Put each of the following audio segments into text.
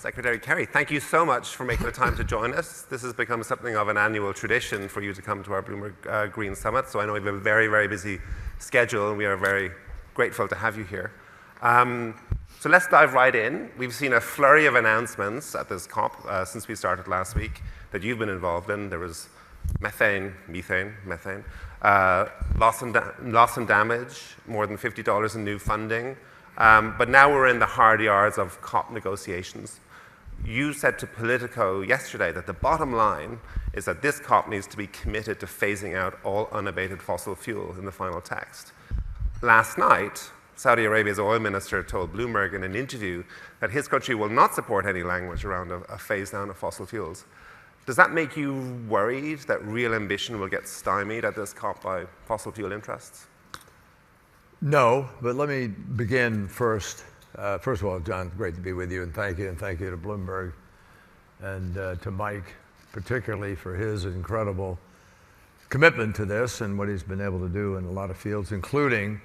Secretary Kerry, thank you so much for making the time to join us. This has become something of an annual tradition for you to come to our Bloomberg Green Summit, so I know you have a very, very busy schedule, and we are very grateful to have you here. So let's dive right in. We've seen a flurry of announcements at this COP since we started last week that you've been involved in. There was methane, loss and damage, more than $50 in new funding. But now we're in the hard yards of COP negotiations. You said to Politico yesterday that the bottom line is that this COP needs to be committed to phasing out all unabated fossil fuel in the final text. Last night, Saudi Arabia's oil minister told Bloomberg in an interview that his country will not support any language around a phase down of fossil fuels. Does that make you worried that real ambition will get stymied at this COP by fossil fuel interests? No, but let me begin first. First of all, John, great to be with you, and thank you to Bloomberg, and to Mike, particularly for his incredible commitment to this and what he's been able to do in a lot of fields, including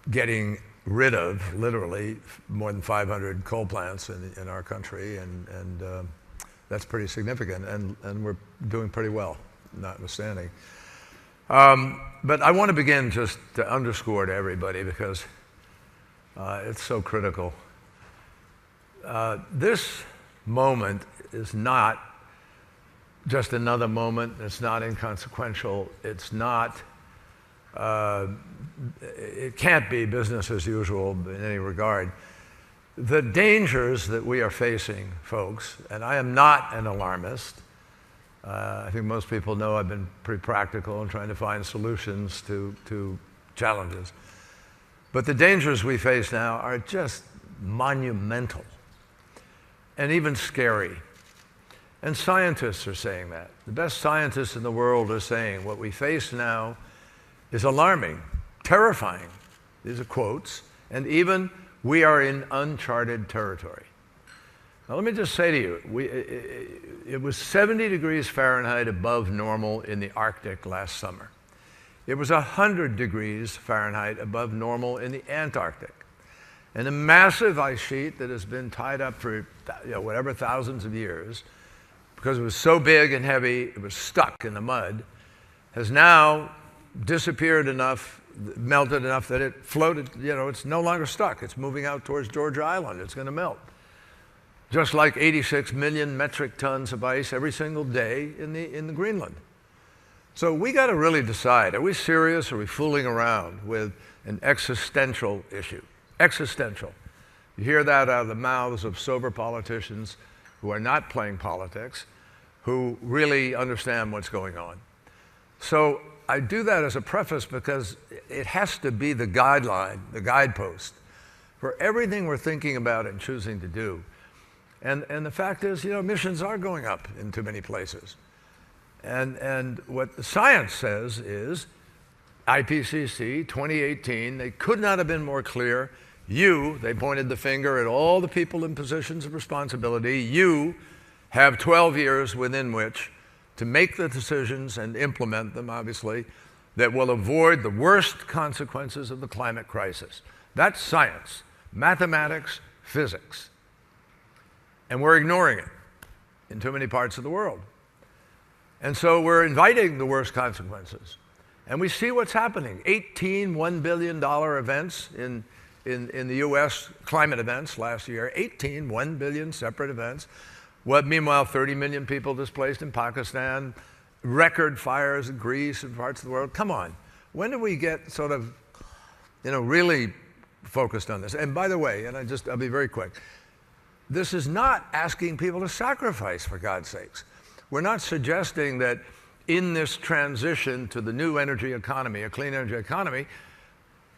getting rid of, literally, more than 500 coal plants in our country, and that's pretty significant, and we're doing pretty well, notwithstanding. But I want to begin just to underscore to everybody, because it's so critical. This moment is not just another moment. It's not inconsequential. It's not, it can't be business as usual in any regard. The dangers that we are facing, folks, and I am not an alarmist. I think most people know I've been pretty practical in trying to find solutions to challenges. But the dangers we face now are just monumental and even scary. And scientists are saying that. The best scientists in the world are saying what we face now is alarming, terrifying. These are quotes. And even we are in uncharted territory. Now, let me just say to you, it was 70 degrees Fahrenheit above normal in the Arctic last summer. It was 100 degrees Fahrenheit above normal in the Antarctic. And a massive ice sheet that has been tied up for whatever thousands of years, because it was so big and heavy, it was stuck in the mud, has now disappeared enough, melted enough that it floated, it's no longer stuck. It's moving out towards Georgia Island. It's going to melt. Just like 86 million metric tons of ice every single day in the Greenland. So we got to really decide, are we serious or are we fooling around with an existential issue? Existential. You hear that out of the mouths of sober politicians who are not playing politics, who really understand what's going on. So I do that as a preface because it has to be the guideline, the guidepost for everything we're thinking about and choosing to do. And the fact is, emissions are going up in too many places. And what the science says is, IPCC 2018, they could not have been more clear. They pointed the finger at all the people in positions of responsibility. You have 12 years within which to make the decisions and implement them, obviously, that will avoid the worst consequences of the climate crisis. That's science, mathematics, physics. And we're ignoring it in too many parts of the world. And so we're inviting the worst consequences. And we see what's happening. 18 $1 billion events in the US climate events last year. 18 $1 billion separate events. Meanwhile, 30 million people displaced in Pakistan, record fires in Greece and parts of the world. Come on. When do we get sort of, really focused on this? And by the way, I'll be very quick. This is not asking people to sacrifice, for God's sakes. We're not suggesting that in this transition to the new energy economy, a clean energy economy,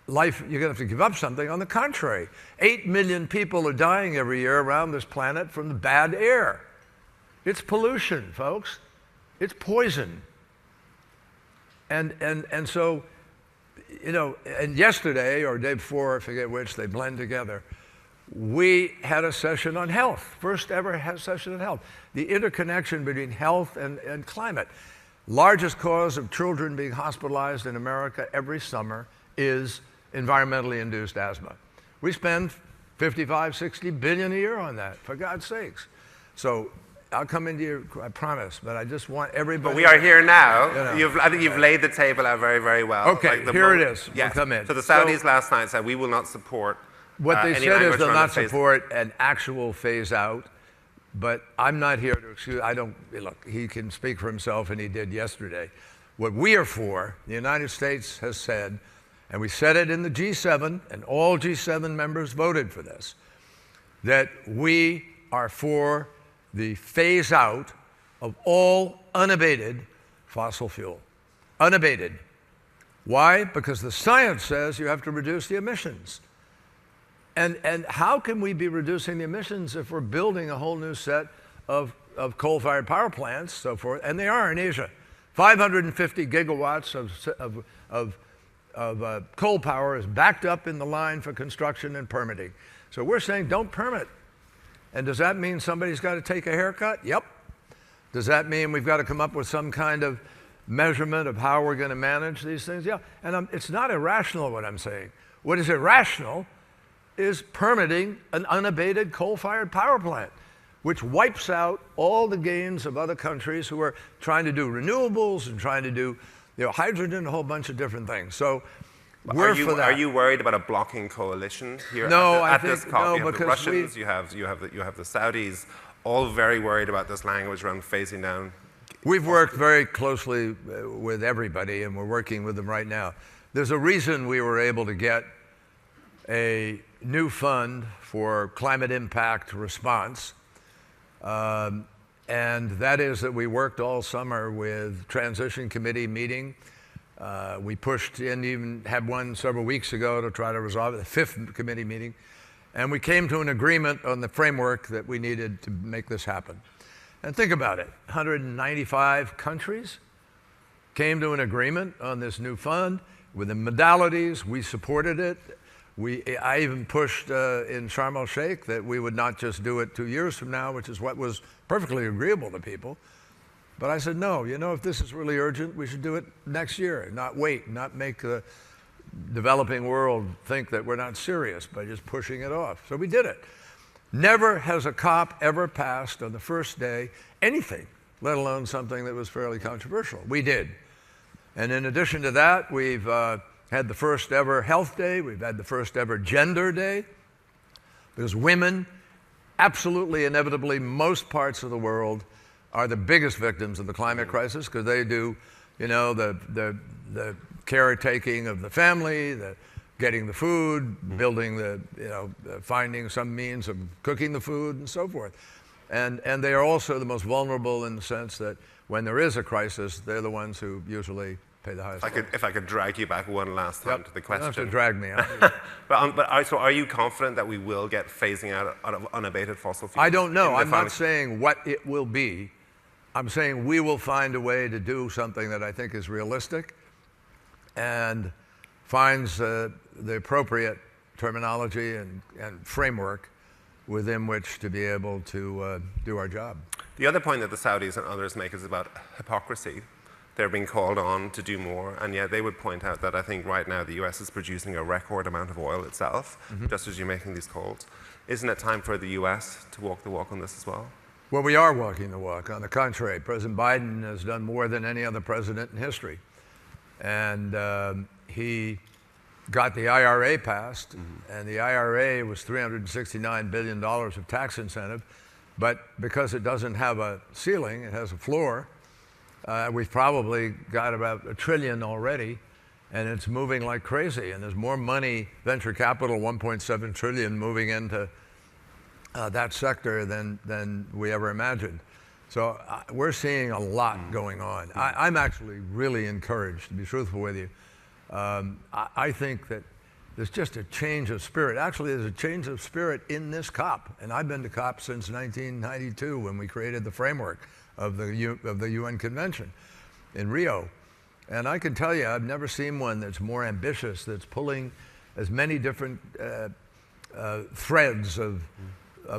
you're going to have to give up something. On the contrary, 8 million people are dying every year around this planet from the bad air. It's pollution, folks. It's poison. And so, and yesterday or day before, I forget which, they blend together. We had a session on health, first ever session on health. The interconnection between health and climate. Largest cause of children being hospitalized in America every summer is environmentally induced asthma. We spend 55, 60 billion a year on that, for God's sakes. So I'll come into you, I promise, but I just want everybody. But we are here now. You know. I think you've laid the table out very, very well. Okay, here it is. Yes. We'll come in. So the Saudis last night said we will not support. What they any said is language they'll around not the phase- support an actual phase out, but I'm not here to excuse. Look, he can speak for himself, and he did yesterday. What we are for, the United States has said, and we said it in the G7, and all G7 members voted for this, that we are for the phase out of all unabated fossil fuel. Unabated. Why? Because the science says you have to reduce the emissions. And how can we be reducing the emissions if we're building a whole new set of coal-fired power plants, so forth? And they are in Asia. 550 gigawatts of coal power is backed up in the line for construction and permitting. So we're saying don't permit. And does that mean somebody's got to take a haircut? Yep. Does that mean we've got to come up with some kind of measurement of how we're going to manage these things? Yeah. And it's not irrational what I'm saying. What is irrational is permitting an unabated coal-fired power plant, which wipes out all the gains of other countries who are trying to do renewables and trying to do hydrogen, a whole bunch of different things. So we're for that. Are you worried about a blocking coalition here No, at this COP? no, you have because the Russians, you have the Saudis, all very worried about this language around phasing down. We've worked very closely with everybody, and we're working with them right now. There's a reason we were able to get a new fund for climate impact response, and that is that we worked all summer with Transition Committee meeting. We pushed in, even had one several weeks ago to try to resolve it, the fifth committee meeting, and we came to an agreement on the framework that we needed to make this happen. And think about it, 195 countries came to an agreement on this new fund with the modalities. We supported it. I even pushed in Sharm el-Sheikh that we would not just do it 2 years from now, which is what was perfectly agreeable to people. But I said, no, if this is really urgent, we should do it next year, not wait, not make the developing world think that we're not serious by just pushing it off. So we did it. Never has a COP ever passed on the first day anything, let alone something that was fairly controversial. We did. And in addition to that, we've had the first ever health day. We've had the first ever gender day. Because women, absolutely inevitably, most parts of the world are the biggest victims of the climate crisis because they do, the caretaking of the family, the getting the food, building finding some means of cooking the food and so forth. And they are also the most vulnerable in the sense that when there is a crisis, they're the ones who usually pay the highest. If I could drag you back one last time to the question. You don't have to drag me out. So are you confident that we will get phasing out of unabated fossil fuels? I don't know. I'm not saying what it will be. I'm saying we will find a way to do something that I think is realistic and finds the appropriate terminology and framework within which to be able to do our job. The other point that the Saudis and others make is about hypocrisy. They're being called on to do more, and yet they would point out that I think right now the US is producing a record amount of oil itself, just as you're making these calls. Isn't it time for the US to walk the walk on this as well? Well, we are walking the walk. On the contrary, President Biden has done more than any other president in history. And he got the IRA passed, and the IRA was $369 billion of tax incentive. But because it doesn't have a ceiling, it has a floor, we've probably got about $1 trillion already, and it's moving like crazy. And there's more money, venture capital, $1.7 trillion moving into that sector than we ever imagined. So we're seeing a lot going on. I'm actually really encouraged, to be truthful with you. I think that there's just a change of spirit. Actually, there's a change of spirit in this COP. And I've been to COP since 1992 when we created the framework of the UN Convention in Rio. And I can tell you, I've never seen one that's more ambitious, that's pulling as many different threads of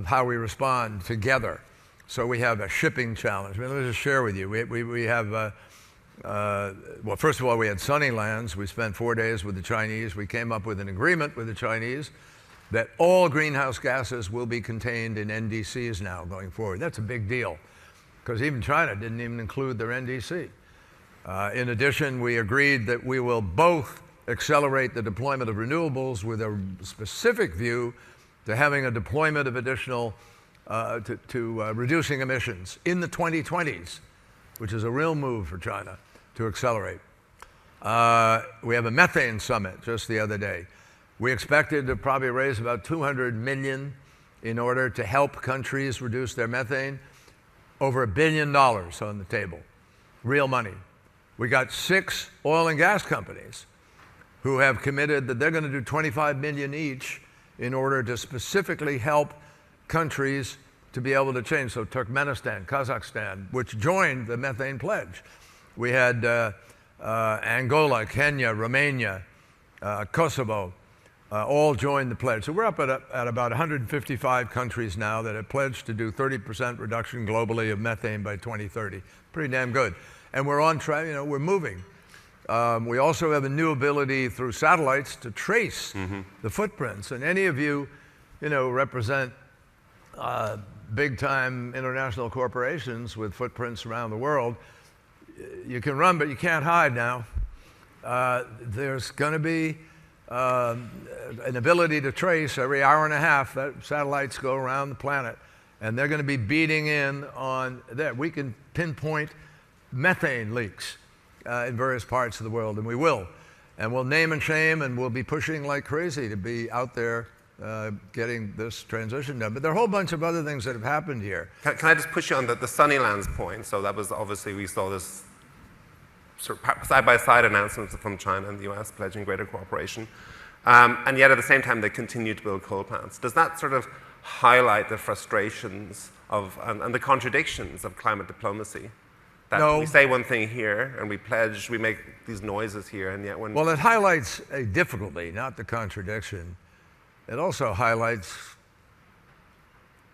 how we respond together. So we have a shipping challenge. Let me just share with you. We have, well, first of all, we had sunny lands. We spent 4 days with the Chinese. We came up with an agreement with the Chinese that all greenhouse gases will be contained in NDCs now going forward. That's a big deal, because even China didn't even include their NDC. In addition, we agreed that we will both accelerate the deployment of renewables with a specific view to having a deployment of additional, reducing emissions in the 2020s, which is a real move for China to accelerate. We have a methane summit just the other day. We expected to probably raise about $200 million in order to help countries reduce their methane. Over $1 billion on the table, real money. We got 6 oil and gas companies who have committed that they're going to do $25 million each in order to specifically help countries to be able to change. So Turkmenistan, Kazakhstan, which joined the methane pledge. We had Angola, Kenya, Romania, Kosovo, all joined the pledge. So we're up at about 155 countries now that have pledged to do 30% reduction globally of methane by 2030. Pretty damn good. And we're on track, we're moving. We also have a new ability through satellites to trace the footprints. And any of you, represent big-time international corporations with footprints around the world. You can run, but you can't hide now. There's going to be an ability to trace every hour and a half. That satellites go around the planet, and they're going to be beating in on that. We can pinpoint methane leaks in various parts of the world, and we will. And we'll name and shame, and we'll be pushing like crazy to be out there getting this transition done. But there are a whole bunch of other things that have happened here. Can I just push you on the Sunnylands point? So that was obviously, we saw this sort of side-by-side announcements from China and the US pledging greater cooperation. And yet at the same time, they continue to build coal plants. Does that sort of highlight the frustrations of and the contradictions of climate diplomacy? That no. We say one thing here, and we pledge, we make these noises here, and yet when... Well, it highlights a difficulty, not the contradiction. It also highlights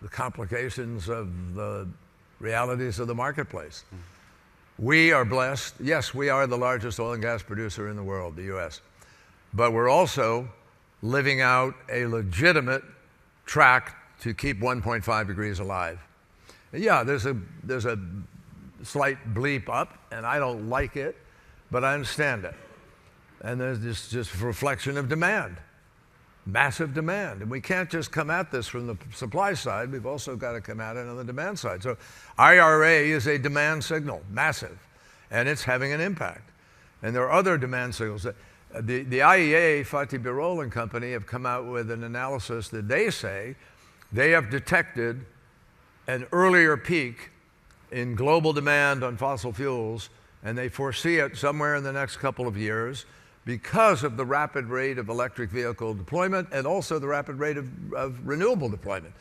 the complications of the realities of the marketplace. We are blessed. Yes, we are the largest oil and gas producer in the world, the US. But we're also living out a legitimate track to keep 1.5 degrees alive. And yeah, there's a slight bleep up, and I don't like it, but I understand it. And there's just a reflection of demand, massive demand. And we can't just come at this from the supply side, we've also got to come at it on the demand side. So IRA is a demand signal, massive, and it's having an impact. And there are other demand signals. The IEA, Fatih Birol and company, have come out with an analysis that they say they have detected an earlier peak in global demand on fossil fuels, and they foresee it somewhere in the next couple of years because of the rapid rate of electric vehicle deployment and also the rapid rate of renewable deployment.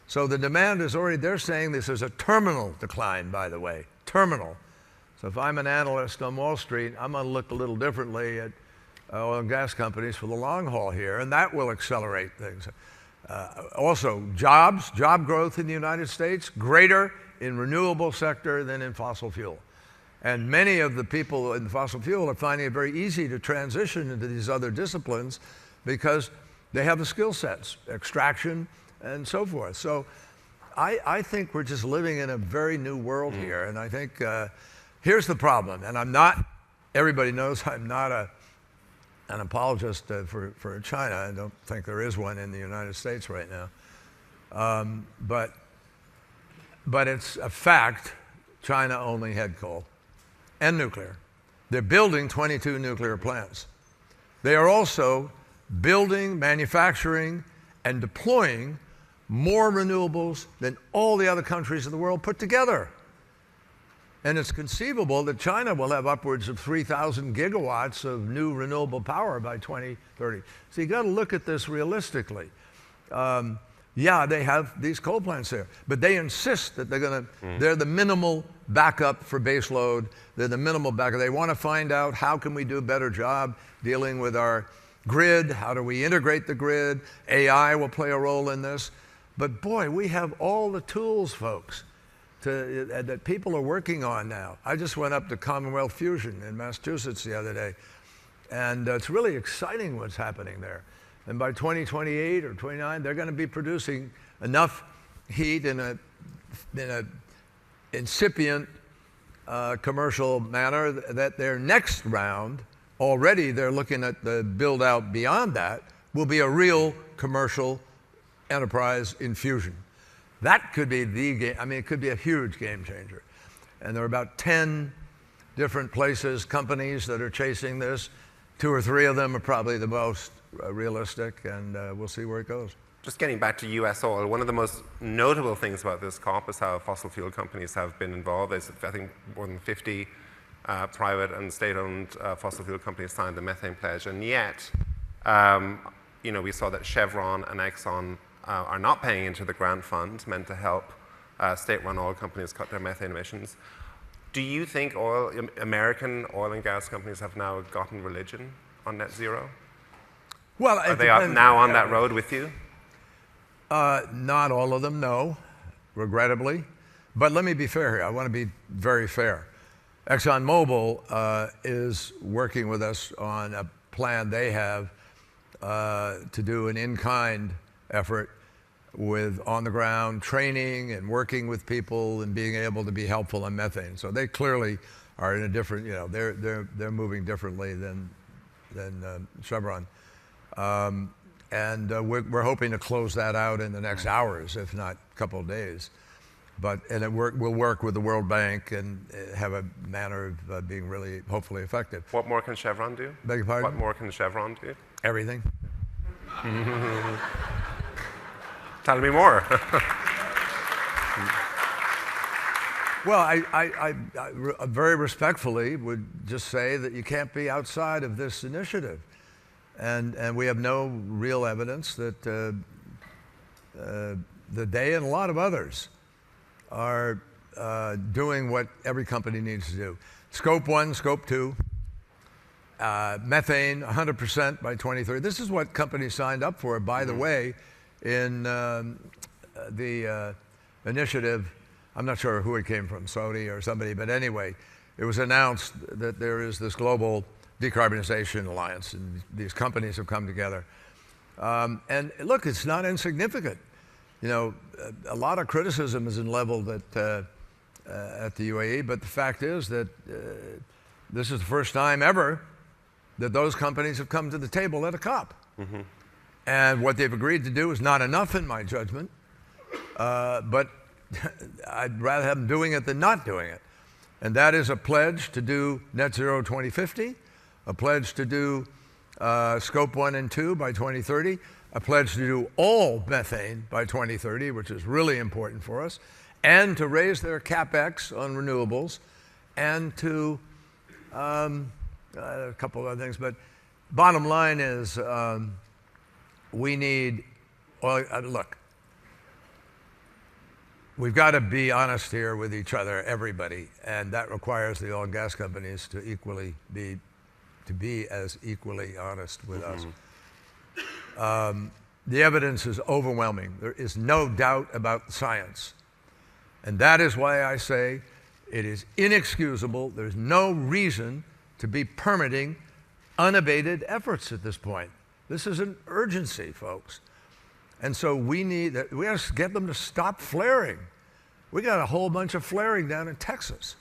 So the demand is already, they're saying this is a terminal decline, by the way, terminal. So if I'm an analyst on Wall Street, I'm going to look a little differently at oil and gas companies for the long haul here, and that will accelerate things. Also, job growth in the United States, greater in renewable sector than in fossil fuel. And many of the people in fossil fuel are finding it very easy to transition into these other disciplines because they have the skill sets, extraction and so forth. So I think we're just living in a very new world here. And I think here's the problem. And I'm not, everybody knows I'm not an apologist for China. I don't think there is one in the United States right now. But it's a fact, China only had coal and nuclear. They're building 22 nuclear plants. They are also building, manufacturing, and deploying more renewables than all the other countries of the world put together. And it's conceivable that China will have upwards of 3,000 gigawatts of new renewable power by 2030. So you got to look at this realistically. Yeah, they have these coal plants there, but they insist that they're the minimal backup for base load. They're the minimal backup. They want to find out how can we do a better job dealing with our grid? How do we integrate the grid? AI will play a role in this. But boy, we have all the tools, folks, that people are working on now. I just went up to Commonwealth Fusion in Massachusetts the other day, and it's really exciting what's happening there. And by 2028 or 29, they're going to be producing enough heat in a incipient commercial manner that their next round, already they're looking at the build out beyond that, will be a real commercial enterprise infusion. That could be it could be a huge game changer. And there are about 10 different places, companies that are chasing this. 2 or 3 of them are probably the most realistic, and we'll see where it goes. Just getting back to US oil, one of the most notable things about this COP is how fossil fuel companies have been involved. There's, I think, more than 50 private and state-owned fossil fuel companies signed the methane pledge, and yet, we saw that Chevron and Exxon are not paying into the grant fund meant to help state-run oil companies cut their methane emissions. Do you think American oil and gas companies have now gotten religion on net zero? Well, are they now on that road with you? Not all of them, no, regrettably. But let me be fair here. I want to be very fair. ExxonMobil is working with us on a plan they have to do an in-kind effort with on-the-ground training and working with people and being able to be helpful on methane. So they clearly are in a different, they're moving differently than Chevron. And we're hoping to close that out in the next hours, if not a couple of days. We'll work with the World Bank and have a manner of being really, hopefully, effective. What more can Chevron do? Beg your pardon? What more can Chevron do? Everything. Tell me more. Well, I very respectfully would just say that you can't be outside of this initiative. And we have no real evidence that they and a lot of others are doing what every company needs to do. Scope 1, Scope 2, methane 100% by 2030. This is what companies signed up for, by the way, in the initiative. I'm not sure who it came from, Saudi or somebody, but anyway, it was announced that there is this global decarbonization alliance, and these companies have come together. And look, it's not insignificant. A lot of criticism is leveled at the UAE, but the fact is that this is the first time ever that those companies have come to the table at a COP. Mm-hmm. And what they've agreed to do is not enough, in my judgment, but I'd rather have them doing it than not doing it. And that is a pledge to do net zero 2050, a pledge to do Scope 1 and 2 by 2030, a pledge to do all methane by 2030, which is really important for us, and to raise their CapEx on renewables, and to a couple of other things. But bottom line is we need, look, we've got to be honest here with each other, everybody, and that requires the oil and gas companies to be as equally honest with us. The evidence is overwhelming. There is no doubt about science. And that is why I say it is inexcusable. There's no reason to be permitting unabated efforts at this point. This is an urgency, folks. And so we have to get them to stop flaring. We got a whole bunch of flaring down in Texas.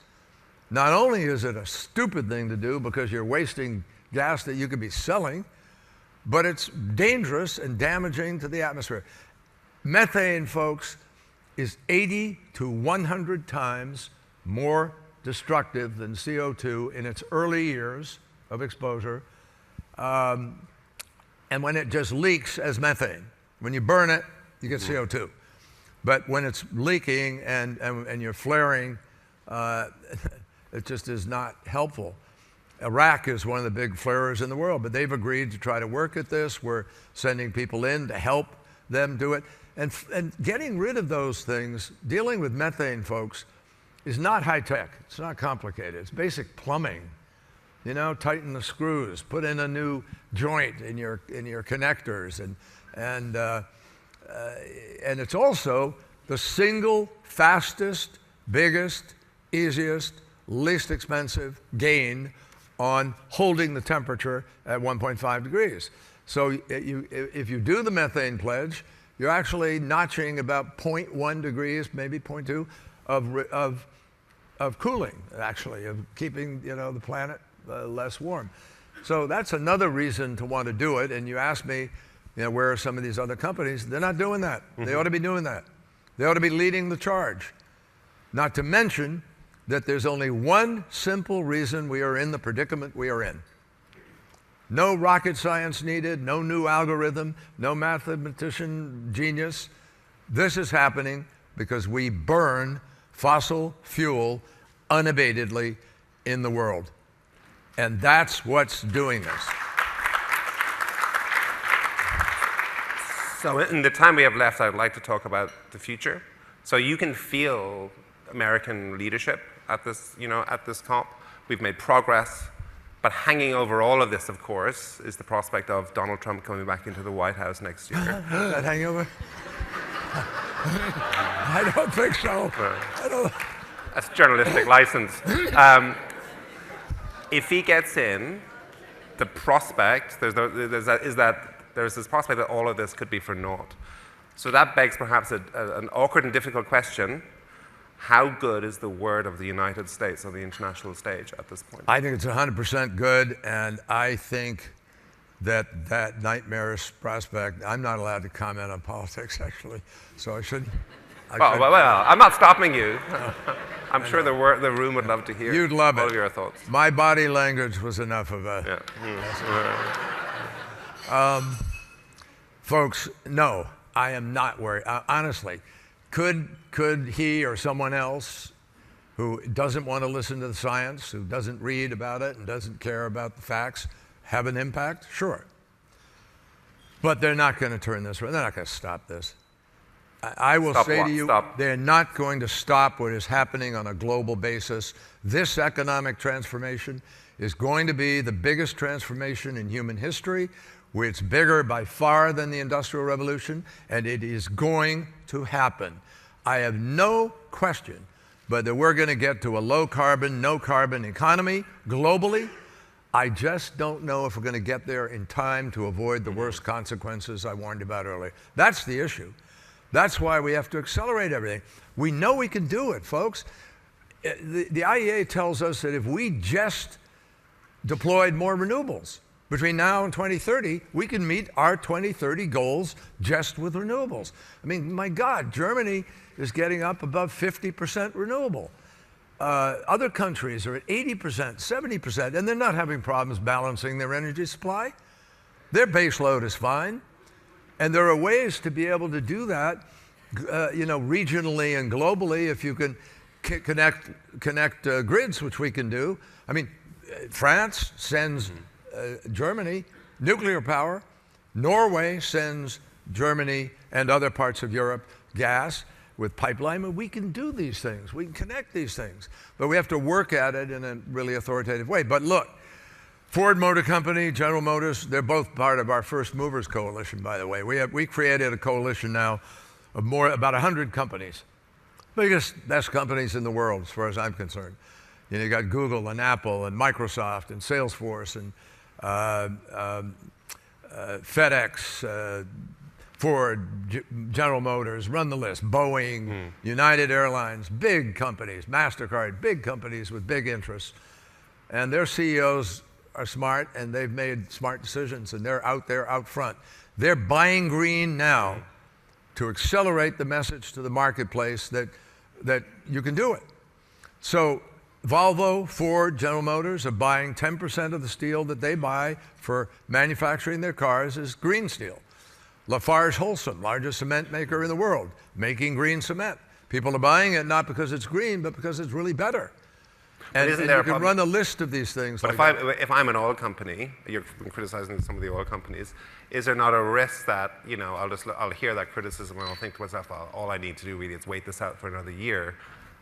Not only is it a stupid thing to do because you're wasting gas that you could be selling, but it's dangerous and damaging to the atmosphere. Methane, folks, is 80 to 100 times more destructive than CO2 in its early years of exposure. And when it just leaks as methane, when you burn it, you get CO2. But when it's leaking and you're flaring, it just is not helpful. Iraq is one of the big flarers in the world, but they've agreed to try to work at this. We're sending people in to help them do it. And getting rid of those things, dealing with methane, folks, is not high tech. It's not complicated. It's basic plumbing. Tighten the screws, put in a new joint in your connectors, and it's also the single fastest, biggest, easiest, least expensive gain on holding the temperature at 1.5 degrees. So if you do the methane pledge, you're actually notching about 0.1 degrees, maybe 0.2, of cooling, actually, of keeping the planet less warm. So that's another reason to want to do it. And you ask me, where are some of these other companies? They're not doing that. They ought to be doing that. They ought to be leading the charge. Not to mention that there's only one simple reason we are in the predicament we are in. No rocket science needed, no new algorithm, no mathematician genius. This is happening because we burn fossil fuel unabatedly in the world. And that's what's doing this. So in the time we have left, I'd like to talk about the future. So you can feel American leadership at this, at this COP. We've made progress. But hanging over all of this, of course, is the prospect of Donald Trump coming back into the White House next year. That hangover? I don't think so. I don't. That's journalistic license. If he gets in, the prospect there's this prospect that all of this could be for naught. So that begs perhaps an awkward and difficult question. How good is the word of the United States on the international stage at this point? I think it's 100% good, and I think that nightmarish prospect, I'm not allowed to comment on politics, actually, so I shouldn't. Well, I'm not stopping you. I'm sure the room would love to hear You'd love all it. of your thoughts. My body language was enough of a... Yeah. Folks, no, I am not worried. Honestly, could he or someone else who doesn't want to listen to the science, who doesn't read about it and doesn't care about the facts, have an impact? Sure. But they're not going to turn this around. They're not going to stop this. I will say to you, they're not going to stop what is happening on a global basis. This economic transformation is going to be the biggest transformation in human history. It's bigger by far than the Industrial Revolution, and it is going to happen. I have no question but that we're going to get to a low-carbon, no-carbon economy globally. I just don't know if we're going to get there in time to avoid the worst consequences I warned about earlier. That's the issue. That's why we have to accelerate everything. We know we can do it, folks. The IEA tells us that if we just deployed more renewables between now and 2030, we can meet our 2030 goals just with renewables. I mean, my God, Germany is getting up above 50% renewable. Other countries are at 80%, 70%, and they're not having problems balancing their energy supply. Their base load is fine. And there are ways to be able to do that, regionally and globally, if you can connect grids, which we can do. I mean, France sends Germany nuclear power. Norway sends Germany and other parts of Europe gas with pipeline. And we can do these things. We can connect these things. But we have to work at it in a really authoritative way. But look, Ford Motor Company, General Motors, they're both part of our First Movers Coalition, by the way. We created a coalition now of about 100 companies. Biggest, best companies in the world, as far as I'm concerned. You got Google and Apple and Microsoft and Salesforce and FedEx, Ford, General Motors, run the list, Boeing, United Airlines, big companies, MasterCard, big companies with big interests. And their CEOs are smart, and they've made smart decisions, and they're out there out front. They're buying green now to accelerate the message to the marketplace that you can do it. So Volvo, Ford, General Motors are buying 10% of the steel that they buy for manufacturing their cars is green steel. LafargeHolcim, largest cement maker in the world, making green cement. People are buying it not because it's green, but because it's really better. And you can run a list of these things. But if I'm an oil company, you've been criticizing some of the oil companies, is there not a risk that, I'll hear that criticism and I'll think to myself, well, all I need to do really is wait this out for another year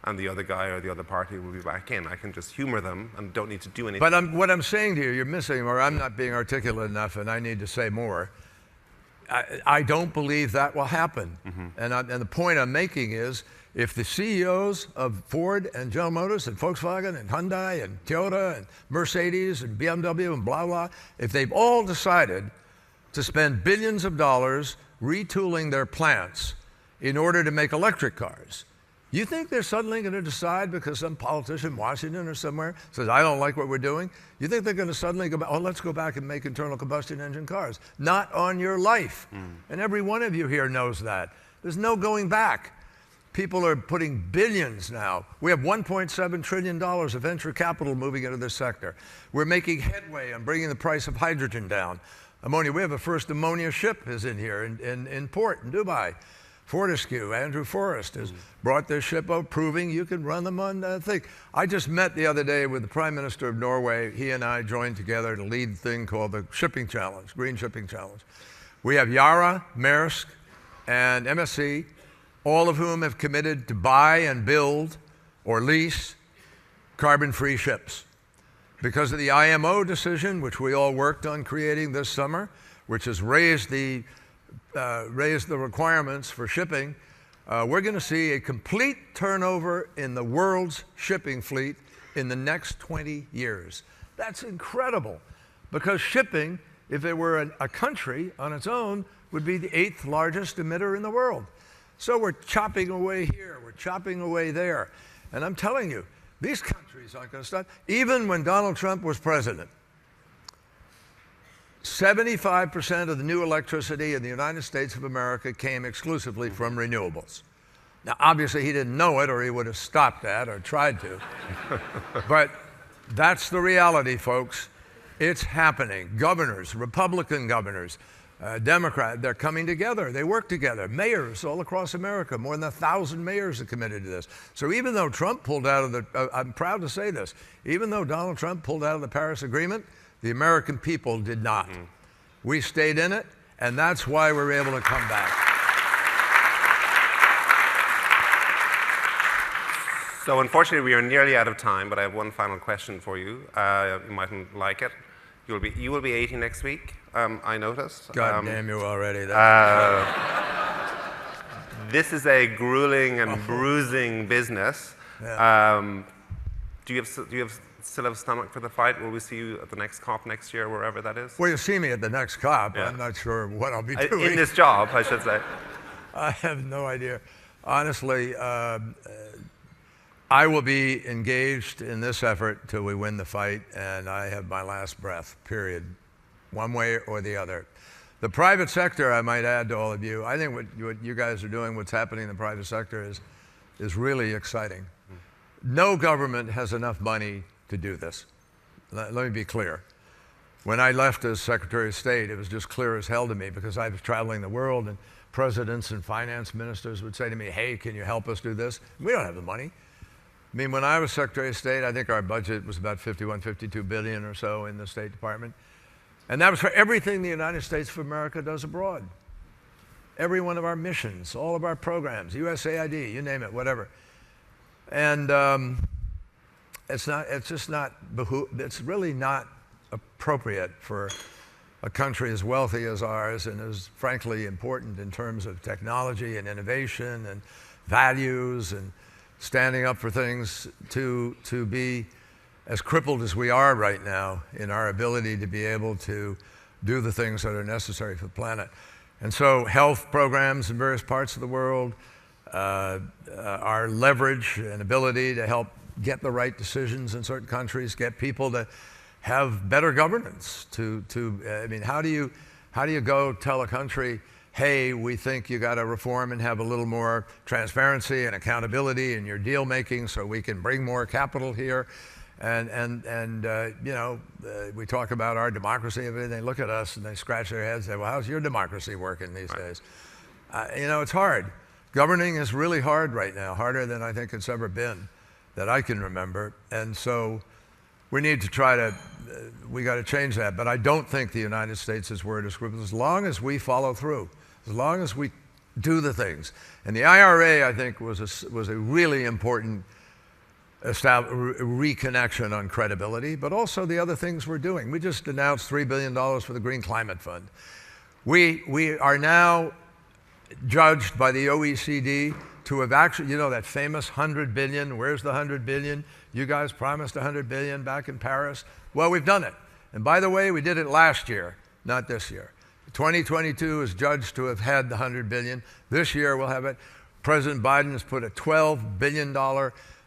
and the other guy or the other party will be back in. I can just humor them and don't need to do anything. But what I'm saying to you, you're missing, or I'm not being articulate enough and I need to say more. I don't believe that will happen. And the point I'm making is, if the CEOs of Ford and General Motors and Volkswagen and Hyundai and Toyota and Mercedes and BMW and blah, blah, if they've all decided to spend billions of dollars retooling their plants in order to make electric cars. You think they're suddenly going to decide because some politician in Washington or somewhere says, I don't like what we're doing? You think they're going to suddenly go back, oh, let's go back and make internal combustion engine cars? Not on your life. And every one of you here knows that. There's no going back. People are putting billions now. We have $1.7 trillion of venture capital moving into this sector. We're making headway on bringing the price of hydrogen down. Ammonia, we have a first ammonia ship is in here in port in Dubai. Fortescue, Andrew Forrest, has brought their ship out, proving you can run them on that thing. I just met the other day with the Prime Minister of Norway. He and I joined together to lead a thing called the Shipping Challenge, Green Shipping Challenge. We have Yara, Maersk, and MSC, all of whom have committed to buy and build or lease carbon-free ships. Because of the IMO decision, which we all worked on creating this summer, which has raised the requirements for shipping, we're going to see a complete turnover in the world's shipping fleet in the next 20 years. That's incredible, because shipping, if it were a country on its own, would be the 8th largest emitter in the world. So we're chopping away here, we're chopping away there. And I'm telling you, these countries aren't going to stop. Even when Donald Trump was president, 75% of the new electricity in the United States of America came exclusively from renewables. Now, obviously, he didn't know it, or he would have stopped that or tried to. But that's the reality, folks. It's happening. Governors, Republican governors, Democrat, they're coming together. They work together. Mayors all across America, more than 1,000 mayors are committed to this. So even though Trump pulled out of the, I'm proud to say this, even though Donald Trump pulled out of the Paris Agreement, the American people did not. We stayed in it, and that's why we're able to come back. So unfortunately, we are nearly out of time, but I have one final question for you. You mightn't like it. You will be 80 next week, I noticed. God damn you already. This is a grueling and bruising business. Yeah. Do you still have stomach for the fight? Will we see you at the next COP next year, wherever that is? Well, you'll see me at the next COP. Yeah. I'm not sure what I'll be doing. In this job, I should say. I have no idea. Honestly, I will be engaged in this effort till we win the fight, and I have my last breath, period, one way or the other. The private sector, I might add to all of you, I think what you guys are doing, what's happening in the private sector is really exciting. No government has enough money to do this. Let me be clear. When I left as Secretary of State, it was just clear as hell to me, because I was traveling the world, and presidents and finance ministers would say to me, hey, can you help us do this? We don't have the money. I mean, when I was Secretary of State, I think our budget was about 52 billion or so in the State Department. And that was for everything the United States of America does abroad. Every one of our missions, all of our programs, USAID, you name it, whatever. And it's really not appropriate for a country as wealthy as ours, and as frankly important in terms of technology and innovation and values and standing up for things, to be as crippled as we are right now in our ability to be able to do the things that are necessary for the planet. And so health programs in various parts of the world, our leverage and ability to help get the right decisions in certain countries, get people to have better governance. I mean, how do you go tell a country, hey, we think you got to reform and have a little more transparency and accountability in your deal making so we can bring more capital here. We talk about our democracy, and they look at us and they scratch their heads and say, well, how's your democracy working these days? It's hard. Governing is really hard right now, harder than I think it's ever been that I can remember. And so we need to we got to change that. But I don't think the United States is word of script as long as we follow through, as long as we do the things. And the IRA, I think, was a really important reconnection on credibility, but also the other things we're doing. We just announced $3 billion for the Green Climate Fund. We are now judged by the OECD to have actually, that famous 100 billion, where's the 100 billion? You guys promised 100 billion back in Paris. Well, we've done it. And by the way, we did it last year, not this year. 2022 is judged to have had the 100 billion. This year we'll have it. President Biden has put a $12 billion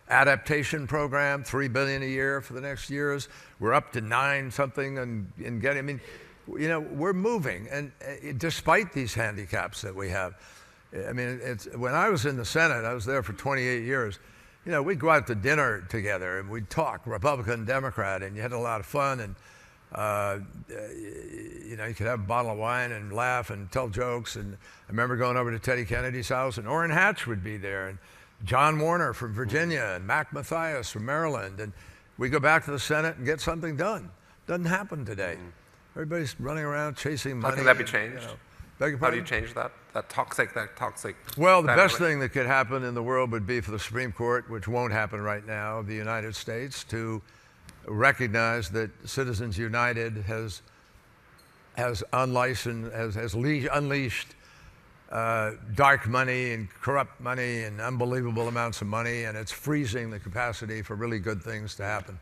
adaptation program, $3 billion a year for the next years. We're up to 9 something and getting, I mean, you know, we're moving. And despite these handicaps that we have, I mean, when I was in the Senate, I was there for 28 years. You know, we'd go out to dinner together and we'd talk, Republican, Democrat, and you had a lot of fun. And, you know, you could have a bottle of wine and laugh and tell jokes. And I remember going over to Teddy Kennedy's house, and Orrin Hatch would be there, and John Warner from Virginia, and Mac Mathias from Maryland. And we go back to the Senate and get something done. Doesn't happen today. Everybody's running around chasing money. How can that be changed? You know, beg your How do pardon? you change that? That toxic. Well, the best thing that could happen in the world would be for the Supreme Court, which won't happen right now, of the United States, to recognize that Citizens United has unleashed dark money and corrupt money and unbelievable amounts of money, and it's freezing the capacity for really good things to happen.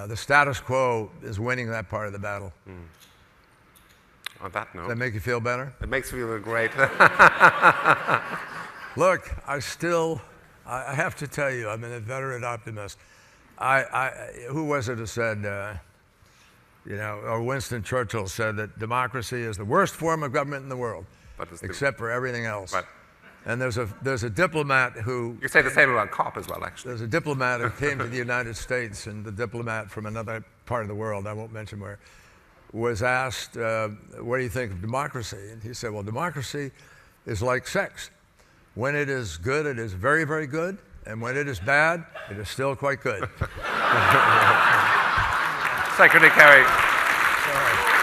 The status quo is winning that part of the battle. On that note, Does that make you feel better? it makes me feel great. Look, I have to tell you, I'm an inveterate optimist. Who was it who said, you know, or Winston Churchill said that democracy is the worst form of government in the world, except for everything else. Right. And there's a diplomat who... You say the same about COP as well, actually. There's a diplomat who came to the United States, and the diplomat from another part of the world, I won't mention where, was asked, what do you think of democracy? And he said, well, democracy is like sex. When it is good, it is very, very good. And when it is bad, it is still quite good. Secretary Kerry. Sorry.